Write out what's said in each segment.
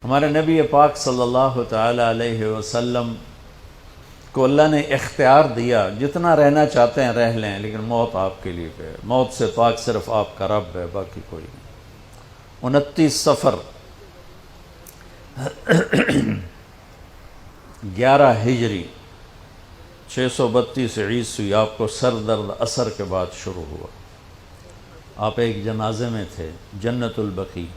ہمارے نبی پاک صلی اللہ تعالی علیہ وسلم کو اللہ نے اختیار دیا، جتنا رہنا چاہتے ہیں رہ لیں، لیکن موت آپ کے لیے ہے، موت سے پاک صرف آپ کا رب ہے، باقی کوئی نہیں۔ 29 صفر 11 ہجری 632 عیسوی آپ کو سر درد عصر کے بعد شروع ہوا۔ آپ ایک جنازے میں تھے جنت البقیع،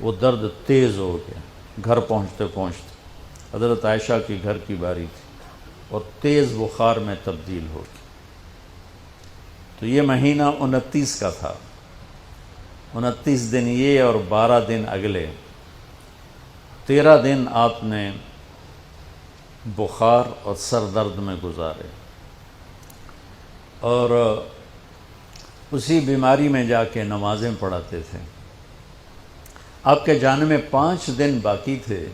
وہ درد تیز ہو گیا، گھر پہنچتے پہنچتے حضرت عائشہ کی گھر کی باری تھی اور تیز بخار میں تبدیل ہو گئی۔ تو یہ مہینہ 29 کا تھا، 29 دن یہ اور 12 دن اگلے، 13 دن آپ نے بخار اور سر درد میں گزارے، اور اسی بیماری میں جا کے نمازیں پڑھاتے تھے۔ آپ کے جانے میں 5 دن باقی تھے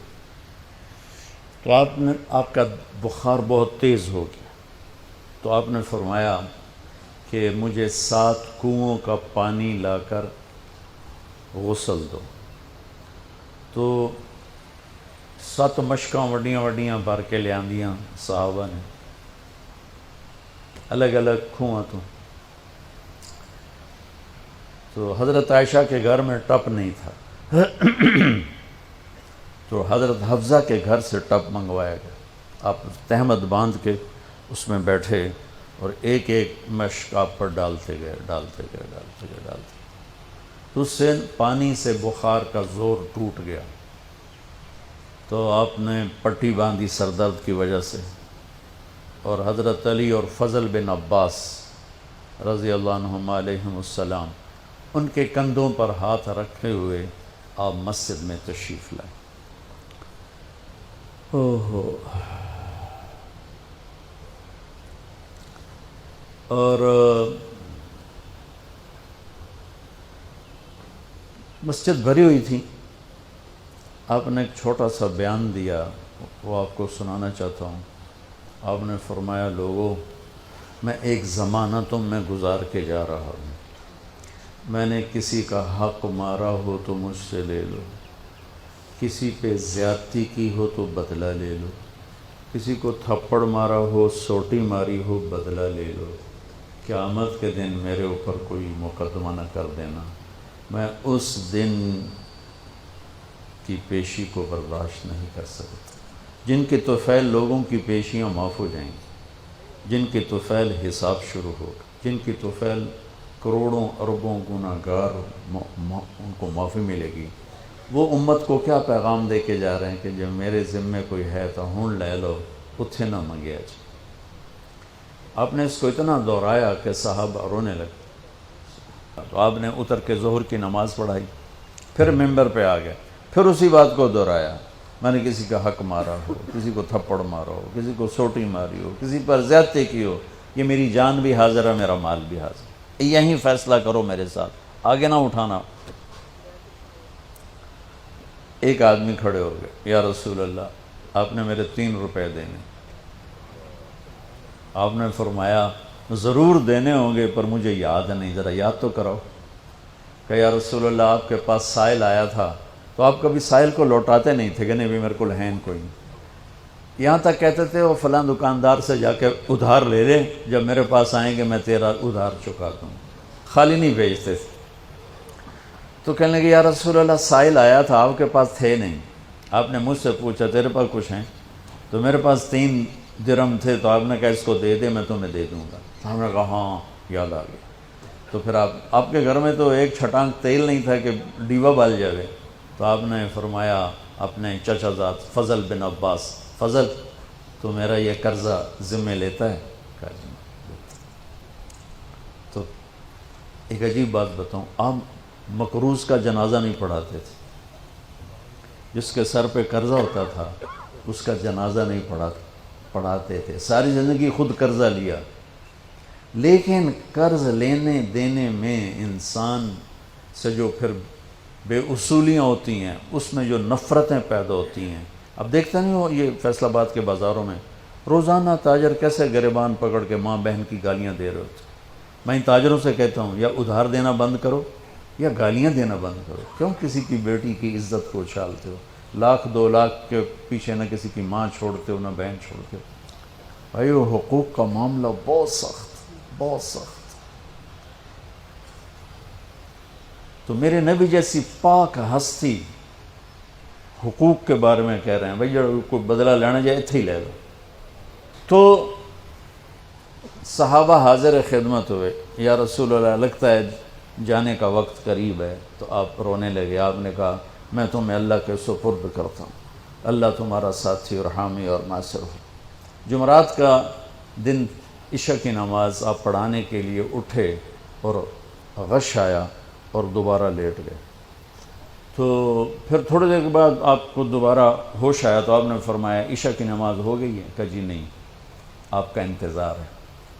تو آپ کا بخار بہت تیز ہو گیا، تو آپ نے فرمایا کہ مجھے 7 کنوؤں کا پانی لا کر غسل دو۔ تو 7 مشکاں وڈیاں وڈیاں بھر کے لے آندیاں صحابہ نے، الگ الگ کنواں تو حضرت عائشہ کے گھر میں ٹپ نہیں تھا تو حضرت حفصہ کے گھر سے ٹپ منگوایا گیا۔ آپ تہمت باندھ کے اس میں بیٹھے اور ایک ایک مشک آپ پر ڈالتے گئے تو اس سے پانی سے بخار کا زور ٹوٹ گیا، تو آپ نے پٹی باندھی سر درد کی وجہ سے، اور حضرت علی اور فضل بن عباس رضی اللہ عنہما علیہم السلام ان کے کندھوں پر ہاتھ رکھے ہوئے آپ مسجد میں تشریف لائے۔ اور مسجد بھری ہوئی تھی۔ آپ نے ایک چھوٹا سا بیان دیا، وہ آپ کو سنانا چاہتا ہوں۔ آپ نے فرمایا، لوگوں، میں ایک زمانہ تم میں گزار کے جا رہا ہوں، میں نے کسی کا حق مارا ہو تو مجھ سے لے لو، کسی پہ زیادتی کی ہو تو بدلہ لے لو، کسی کو تھپڑ مارا ہو، سوٹی ماری ہو، بدلہ لے لو، قیامت کے دن میرے اوپر کوئی مقدمہ نہ کر دینا، میں اس دن کی پیشی کو برداشت نہیں کر سکتا۔ جن کے طفیل لوگوں کی پیشیاں معاف ہو جائیں گی، جن کے طفیل حساب شروع ہوگا، جن کی طفیل کروڑوں اربوں گناہ گار ان کو معافی ملے گی، وہ امت کو کیا پیغام دے کے جا رہے ہیں کہ جب میرے ذمے کوئی ہے تو ہون لے لو، اتھے نہ منگیا جائے۔ آپ نے اس کو اتنا دہرایا کہ صحابہ رونے لگے، تو آپ نے اتر کے ظہر کی نماز پڑھائی، پھر ممبر پہ آ گئے، پھر اسی بات کو دہرایا، میں نے کسی کا حق مارا ہو، کسی کو تھپڑ مارا ہو، کسی کو سوٹی ماری ہو، کسی پر زیادتی کی ہو، یہ میری جان بھی حاضر ہے، میرا مال بھی حاضر ہے، یہیں فیصلہ کرو میرے ساتھ، آگے نہ اٹھانا۔ ایک آدمی کھڑے ہو گئے، یا رسول اللہ، آپ نے میرے 3 روپے دینے۔ آپ نے فرمایا، ضرور دینے ہوں گے پر مجھے یاد نہیں، ذرا یاد تو کراؤ۔ کہ یا رسول اللہ، آپ کے پاس سائل آیا تھا تو آپ کبھی سائل کو لوٹاتے نہیں تھے کہ نہیں بھی میرے کو ہے کوئی نہیں، یہاں تک کہتے تھے وہ فلاں دکاندار سے جا کے ادھار لے لے، جب میرے پاس آئیں گے میں تیرا ادھار چکا دوں، خالی نہیں بھیجتے تھے۔ تو کہنے لگے، یا رسول اللہ، سائل آیا تھا، آپ کے پاس تھے نہیں، آپ نے مجھ سے پوچھا تیرے پاس کچھ ہیں؟ تو میرے پاس 3 درہم تھے، تو آپ نے کہا اس کو دے دے، میں تمہیں دے دوں گا۔ تو ہم نے کہا ہاں، یاد آ گیا۔ تو پھر آپ کے گھر میں تو ایک چھٹانک تیل نہیں تھا کہ ڈیوا بال جائے، تو آپ نے فرمایا اپنے چچا زاد فضل بن عباس، فضل تو میرا یہ قرضہ ذمہ لیتا ہے؟ کہا جی۔ تو ایک عجیب بات بتاؤں، آپ مقروض کا جنازہ نہیں پڑھاتے تھے، جس کے سر پہ قرضہ ہوتا تھا اس کا جنازہ نہیں پڑھاتے تھے، ساری زندگی خود قرضہ لیا، لیکن قرض لینے دینے میں انسان سے جو پھر بے اصولیاں ہوتی ہیں، اس میں جو نفرتیں پیدا ہوتی ہیں۔ اب دیکھتے نہیں ہو یہ فیصل آباد کے بازاروں میں روزانہ تاجر کیسے گریبان پکڑ کے ماں بہن کی گالیاں دے رہے ہوتے۔ میں ان تاجروں سے کہتا ہوں یا ادھار دینا بند کرو یا گالیاں دینا بند کرو، کیوں کسی کی بیٹی کی عزت کو اچھالتے ہو؟ لاکھ 2 لاکھ کے پیچھے نہ کسی کی ماں چھوڑتے ہو نہ بہن چھوڑتے ہو. بھائی وہ حقوق کا معاملہ بہت سخت، بہت سخت. تو میرے نبی جیسی پاک ہستی حقوق کے بارے میں کہہ رہے ہیں بھائی جو کوئی بدلہ لینا جائے اتھے ہی لے لو. تو صحابہ حاضر خدمت ہوئے، یا رسول اللہ لگتا ہے جانے کا وقت قریب ہے. تو آپ رونے لگے. آپ نے کہا میں تمہیں اللہ کے سپرد کرتا ہوں، اللہ تمہارا ساتھی اور حامی اور ناصر ہو. جمعرات کا دن عشاء کی نماز آپ پڑھانے کے لیے اٹھے اور غش آیا اور دوبارہ لیٹ گئے. تو پھر تھوڑی دیر کے بعد آپ کو دوبارہ ہوش آیا تو آپ نے فرمایا عشاء کی نماز ہو گئی ہے؟ کہا جی نہیں، آپ کا انتظار ہے.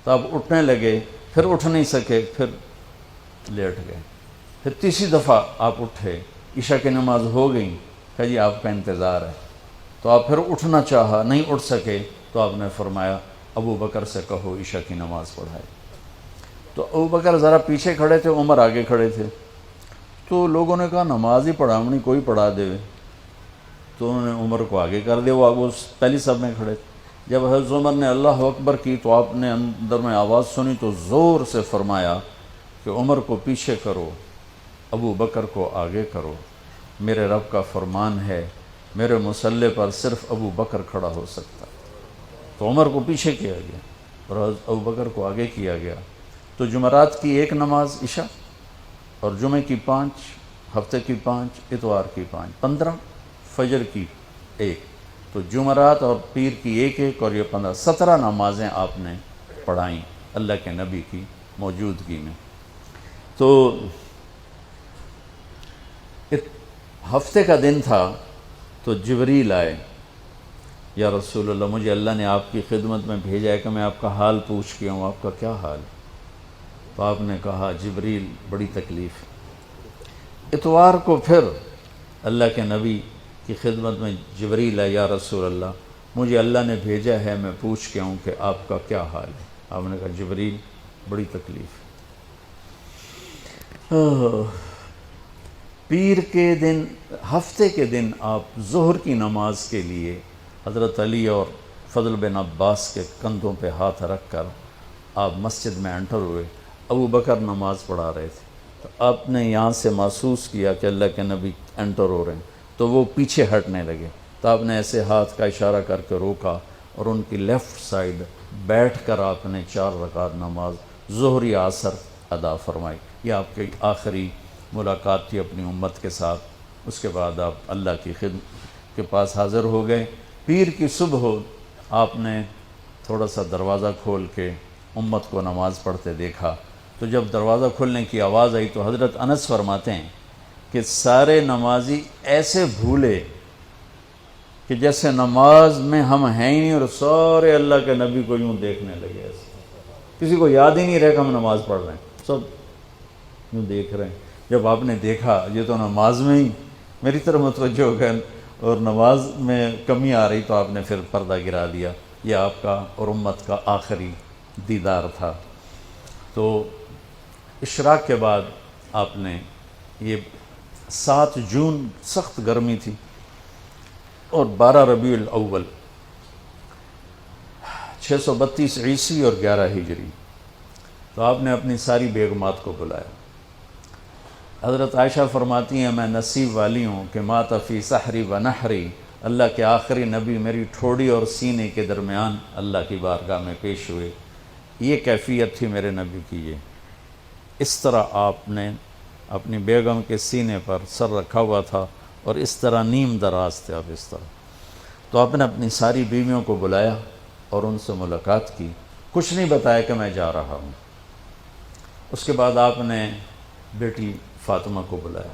تو آپ اٹھنے لگے، پھر اٹھ نہیں سکے، پھر لیٹ گئے. پھر تیسری دفعہ آپ اٹھے، عشاء کی نماز ہو گئی. کہا جی آپ کا انتظار ہے. تو آپ پھر اٹھنا چاہا، نہیں اٹھ سکے. تو آپ نے فرمایا ابو بکر سے کہو عشاء کی نماز پڑھائے. تو ابو بکر ذرا پیچھے کھڑے تھے، عمر آگے کھڑے تھے. تو لوگوں نے کہا نماز ہی پڑھاونی، کوئی پڑھا دے. تو انہوں نے عمر کو آگے کر دیا، وہ پہلی صف میں کھڑے تھے. جب حضرت عمر نے اللہ اکبر کی تو آپ نے اندر میں آواز سنی تو زور سے فرمایا کہ عمر کو پیچھے کرو، ابو بکر کو آگے کرو. میرے رب کا فرمان ہے میرے مصلی پر صرف ابو بکر کھڑا ہو سکتا. تو عمر کو پیچھے کیا گیا اور ابو بکر کو آگے کیا گیا. تو جمعرات کی 1 نماز عشاء اور جمعے کی 5، ہفتے کی 5، اتوار کی 5، 15، فجر کی 1. تو جمعرات اور پیر کی 1 اور یہ 15، 17 نمازیں آپ نے پڑھائیں اللہ کے نبی کی موجودگی میں. تو ہفتے کا دن تھا تو جبریل آئے، یا رسول اللہ مجھے اللہ نے آپ کی خدمت میں بھیجا ہے کہ میں آپ کا حال پوچھ کے ہوں، آپ کا کیا حال ہے؟ تو آپ نے کہا جبریل بڑی تکلیف ہے. اتوار کو پھر اللہ کے نبی کی خدمت میں جبریل ہے، یا رسول اللہ مجھے اللہ نے بھیجا ہے میں پوچھ کے ہوں کہ آپ کا کیا حال ہے؟ آپ نے کہا جبریل بڑی تکلیف ہے. پیر کے دن، ہفتے کے دن آپ ظہر کی نماز کے لیے حضرت علی اور فضل بن عباس کے کندھوں پہ ہاتھ رکھ کر آپ مسجد میں انٹر ہوئے. ابو بکر نماز پڑھا رہے تھے. تو آپ نے یہاں سے محسوس کیا کہ اللہ کے نبی انٹر ہو رہے ہیں تو وہ پیچھے ہٹنے لگے. تو آپ نے ایسے ہاتھ کا اشارہ کر کے روکا اور ان کی لیفٹ سائیڈ بیٹھ کر آپ نے 4 رکعت نماز ظہر یا عصر ادا فرمائی. یہ آپ کی آخری ملاقات تھی اپنی امت کے ساتھ. اس کے بعد آپ اللہ کی خدمت کے پاس حاضر ہو گئے. پیر کی صبح ہو آپ نے تھوڑا سا دروازہ کھول کے امت کو نماز پڑھتے دیکھا. تو جب دروازہ کھلنے کی آواز آئی تو حضرت انس فرماتے ہیں کہ سارے نمازی ایسے بھولے کہ جیسے نماز میں ہم ہیں ہی نہیں، اور سارے اللہ کے نبی کو یوں دیکھنے لگے. ایسے کسی کو یاد ہی نہیں رہے کہ ہم نماز پڑھ رہے ہیں، سب یوں دیکھ رہے ہیں. جب آپ نے دیکھا یہ تو نماز میں ہی میری طرف متوجہ ہو گئے اور نماز میں کمی آ رہی، تو آپ نے پھر پردہ گرا دیا. یہ آپ کا اور امت کا آخری دیدار تھا. تو اشراق کے بعد آپ نے یہ 7 جون سخت گرمی تھی اور 12 ربیع الاول 632 عیسوی اور 11 ہجری. تو آپ نے اپنی ساری بیگمات کو بلایا. حضرت عائشہ فرماتی ہیں میں نصیب والی ہوں کہ مات فی سحری و نحری، اللہ کے آخری نبی میری ٹھوڑی اور سینے کے درمیان اللہ کی بارگاہ میں پیش ہوئے. یہ کیفیت تھی میرے نبی کی. یہ اس طرح آپ نے اپنی بیگم کے سینے پر سر رکھا ہوا تھا اور اس طرح نیم دراز تھے آپ اس طرح. تو آپ نے اپنی ساری بیویوں کو بلایا اور ان سے ملاقات کی. کچھ نہیں بتایا کہ میں جا رہا ہوں. اس کے بعد آپ نے بیٹی فاطمہ کو بلایا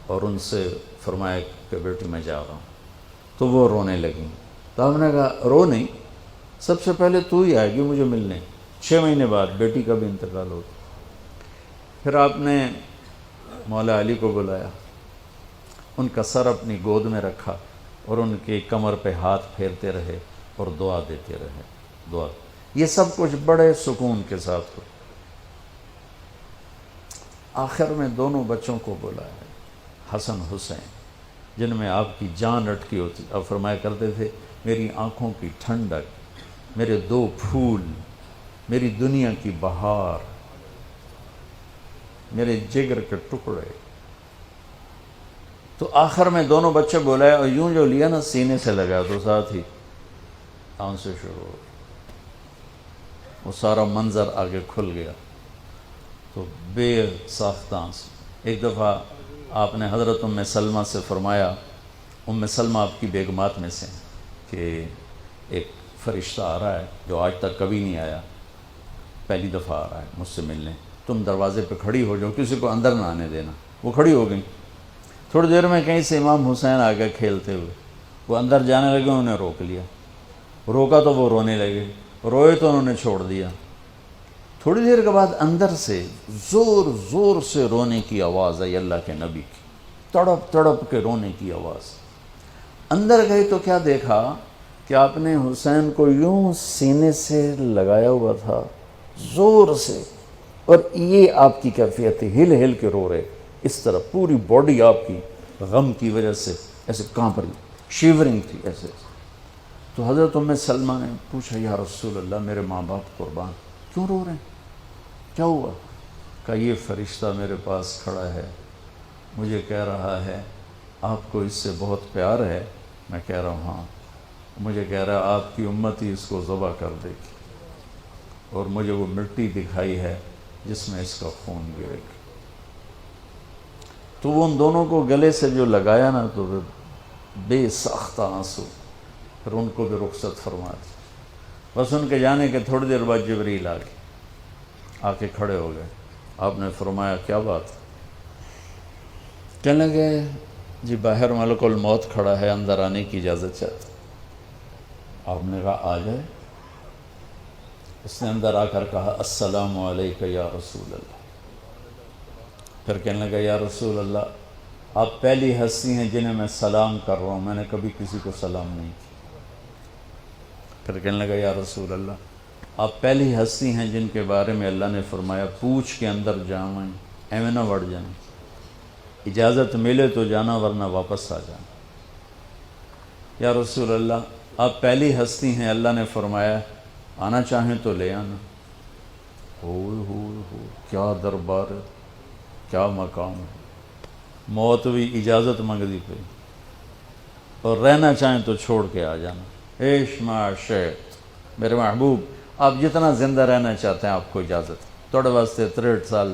اور ان سے فرمایا کہ بیٹی میں جا رہا ہوں. تو وہ رونے لگیں. تو آپ نے کہا رو نہیں، سب سے پہلے تو ہی آئے گی مجھے ملنے. 6 مہینے بعد بیٹی کا بھی انتقال ہو گیا. پھر آپ نے مولا علی کو بلایا، ان کا سر اپنی گود میں رکھا اور ان کی کمر پہ ہاتھ پھیرتے رہے اور دعا دیتے رہے. دعا یہ سب کچھ بڑے سکون کے ساتھ ہو. آخر میں دونوں بچوں کو بلایا، حسن حسین. جن میں آپ کی جان اٹکی ہوتی. آپ فرمایا کرتے تھے میری آنکھوں کی ٹھنڈک، میرے دو پھول، میری دنیا کی بہار، میرے جگر کے ٹکڑے. تو آخر میں دونوں بچے بولائے اور یوں جو لیا نا سینے سے لگا تو ساتھ ہی آنکھ سے شروع ہو. وہ سارا منظر آگے کھل گیا تو بے ساختہ آنسو. ایک دفعہ آپ نے حضرت ام سلمہ سے فرمایا، ام سلمہ آپ کی بیگمات میں سے، کہ ایک فرشتہ آ رہا ہے جو آج تک کبھی نہیں آیا، پہلی دفعہ آ رہا ہے مجھ سے ملنے، تم دروازے پہ کھڑی ہو جاؤ، کسی کو اندر نہ آنے دینا. وہ کھڑی ہو گئی. تھوڑی دیر میں کہیں سے امام حسین آ گئے کھیلتے ہوئے. وہ اندر جانے لگے، انہوں نے روک لیا. روکا تو وہ رونے لگے، روئے تو انہوں نے چھوڑ دیا. تھوڑی دیر کے بعد اندر سے زور زور سے رونے کی آواز آئی اللہ کے نبی کی، تڑپ تڑپ کے رونے کی آواز. اندر گئے تو کیا دیکھا کہ آپ نے حسین کو یوں سینے سے لگایا ہوا تھا زور سے، اور یہ آپ کی کیفیت تھی، ہل ہل کے رو رہے اس طرح. پوری باڈی آپ کی غم کی وجہ سے ایسے کانپ رہی، شیورنگ تھی ایسے. تو حضرت ام سلمہ نے پوچھا یا رسول اللہ میرے ماں باپ قربان، کیوں رو رہے ہیں، کیا ہوا؟ کہا یہ فرشتہ میرے پاس کھڑا ہے، مجھے کہہ رہا ہے آپ کو اس سے بہت پیار ہے. میں کہہ رہا ہوں ہاں. مجھے کہہ رہا ہے آپ کی امت ہی اس کو ذبح کر دے گی، اور مجھے وہ مٹی دکھائی ہے جس میں اس کا خون گرے گا. تو وہ ان دونوں کو گلے سے جو لگایا نا تو بے ساختہ آنسو. پھر ان کو بھی رخصت فرما دی. بس ان کے جانے کے تھوڑی دیر بعد جبریل آ گئے، آ کے کھڑے ہو گئے. آپ نے فرمایا کیا بات؟ کہنے لگے جی باہر ملک الموت کھڑا ہے، اندر آنے کی اجازت چاہتا. آپ نے کہا آ جائے. اس نے اندر آ کر کہا السلام علیکہ یا رسول اللہ. پھر کہنے لگا یا رسول اللہ آپ پہلی ہستی ہیں جنہیں میں سلام کر رہا ہوں، میں نے کبھی کسی کو سلام نہیں کیا. پھر کہنے لگا یا رسول اللہ آپ پہلی ہستی ہیں جن کے بارے میں اللہ نے فرمایا پوچھ کے اندر جاؤں، ایویں نہ بڑھ جانا، اجازت ملے تو جانا ورنہ واپس آ جانا. یا رسول اللہ آپ پہلی ہستی ہیں اللہ نے فرمایا آنا چاہیں تو لے آنا. ہو کیا دربار ہے، کیا مقام ہے. موت بھی اجازت منگتی پہ، اور رہنا چاہیں تو چھوڑ کے آ جانا. عیش معاشیت میرے محبوب آپ جتنا زندہ رہنا چاہتے ہیں آپ کو اجازت ہے. تھوڑے واسطے 63 سال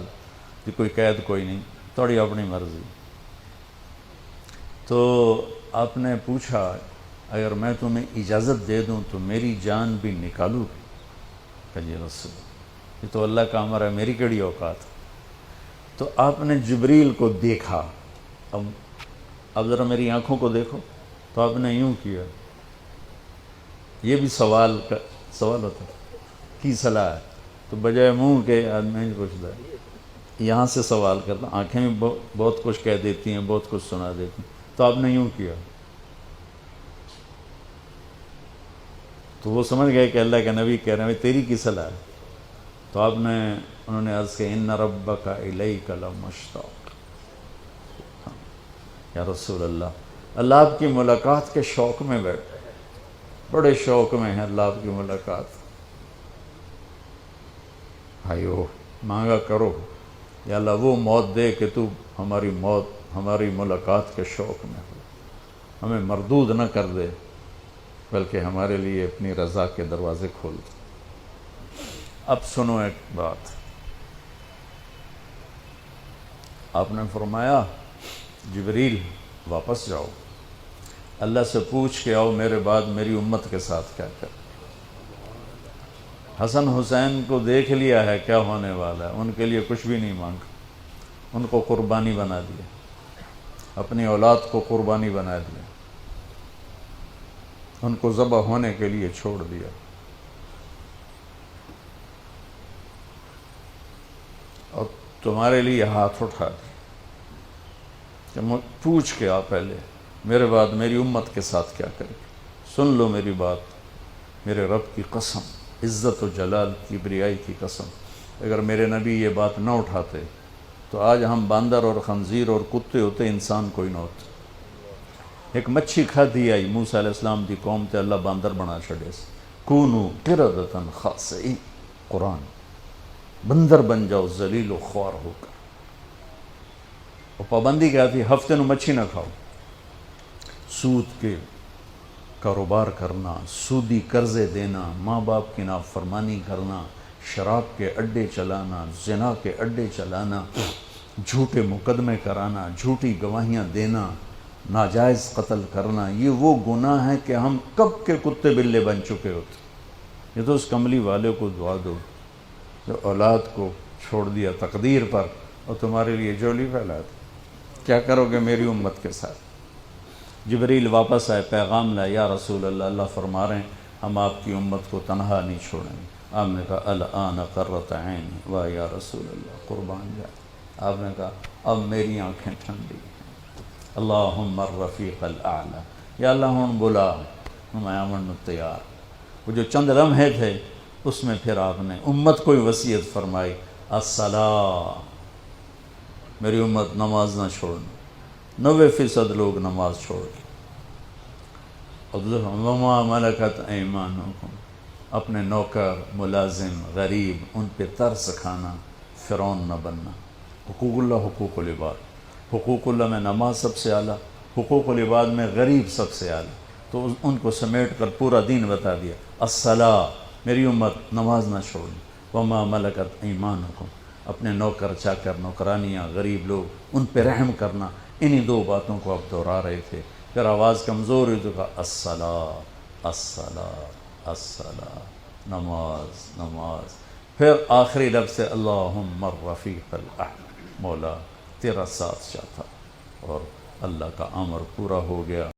کی کوئی قید کوئی نہیں، تھوڑی اپنی مرضی. تو آپ نے پوچھا اگر میں تمہیں اجازت دے دوں تو میری جان بھی نکالوں گی؟ کہ جی رسول یہ تو اللہ کا امر ہے، میری کیڑی اوقات. تو آپ نے جبریل کو دیکھا. اب ذرا میری آنکھوں کو دیکھو. تو آپ نے یوں کیا. یہ بھی سوال ہوتا کی صلاح ہے، تو بجائے منہ کے آدمی پوچھتا ہے، یہاں سے سوال کرتا. آنکھیں بھی بہت کچھ کہہ دیتی ہیں، بہت کچھ سنا دیتی ہیں. تو آپ نے یوں کیا. تو وہ سمجھ گئے کہ اللہ کے نبی کہہ رہے ہیں تیری کی صلاح ہے. تو انہوں نے عرض کہ ان ربک الیک لمشتاق. یا رسول اللہ آپ کی ملاقات کے شوق میں بیٹھے، بڑے شوق میں ہیں اللہ آپ کی ملاقات. بھائیو مانگا کرو یا اللہ وہ موت دے کہ تو ہماری ملاقات کے شوق میں ہو، ہمیں مردود نہ کر دے بلکہ ہمارے لیے اپنی رضا کے دروازے کھول دے. اب سنو ایک بات. آپ نے فرمایا جبریل واپس جاؤ، اللہ سے پوچھ کے آؤ میرے بعد میری امت کے ساتھ کیا کر. حسن حسین کو دیکھ لیا ہے کیا ہونے والا ہے، ان کے لیے کچھ بھی نہیں مانگا، ان کو قربانی بنا دیا، اپنی اولاد کو قربانی بنا دیا، ان کو ذبح ہونے کے لیے چھوڑ دیا. اور تمہارے لیے ہاتھ اٹھا دیا کہ پوچھ کے آ پہلے میرے بعد میری امت کے ساتھ کیا کرے. سن لو میری بات، میرے رب کی قسم، عزت و جلال کی بریائی کی قسم، اگر میرے نبی یہ بات نہ اٹھاتے تو آج ہم باندر اور خنزیر اور کتے ہوتے، انسان کوئی نہ ہوتا. ایک مچھی کھادی آئی موسیٰ علیہ السلام دی قوم تے اللہ باندر بنا چھڑے سے کونو قردتن خاسئین، قرآن بندر بن جاؤ ذلیل و خوار ہو کر. اور پابندی کیا تھی؟ ہفتے نو مچھی نہ کھاؤ. سود کے کاروبار کرنا، سودی قرضے دینا، ماں باپ کی نافرمانی کرنا، شراب کے اڈے چلانا، زنا کے اڈے چلانا، جھوٹے مقدمے کرانا، جھوٹی گواہیاں دینا، ناجائز قتل کرنا، یہ وہ گناہ ہے کہ ہم کب کے کتے بلے بن چکے ہوتے. یہ تو اس کملی والے کو دعا دو جو اولاد کو چھوڑ دیا تقدیر پر اور تمہارے لیے جولی پھیلا دی. کیا کرو گے میری امت کے ساتھ؟ جبریل واپس آئے، پیغام لائے، یا رسول اللہ، اللہ فرما رہے ہیں ہم آپ کی امت کو تنہا نہیں چھوڑیں گے. آپ نے کہا الآن قرۃ عینی، واہ یا رسول اللہ، قربان جائے. آپ نے کہا اب میری آنکھیں ٹھنڈی ہیں. اللہم الرفیق الاعلی، یا اللہ ہوں بلا میں آمن تیار. وہ جو چند لمحے تھے اس میں پھر آپ نے امت کو وصیت فرمائی، الصلاۃ، میری امت نماز نہ چھوڑنا. 90% لوگ نماز چھوڑ گئے. وما ملکت ایمانکم، اپنے نوکر، ملازم، غریب، ان پہ ترس کھانا، فرعون نہ بننا. حقوق اللہ، حقوق العباد. حقوق اللہ میں نماز سب سے اعلیٰ، حقوق العباد میں غریب سب سے اعلیٰ. تو ان کو سمیٹ کر پورا دین بتا دیا. الصلاۃ، میری امت نماز نہ چھوڑنا. وما ملکت ایمانکم، اپنے نوکر چاکر، نوکرانیاں، غریب لوگ، ان پہ رحم کرنا. انہی دو باتوں کو اب دہرا رہے تھے. پھر آواز کمزور ہوئی تو کہا الصلاۃ، الصلاۃ، الصلاۃ، نماز، نماز. پھر آخری لفظ سے اللہم الرفیق الاعلی، مولا تیرا ساتھ چاہتا. اور اللہ کا امر پورا ہو گیا.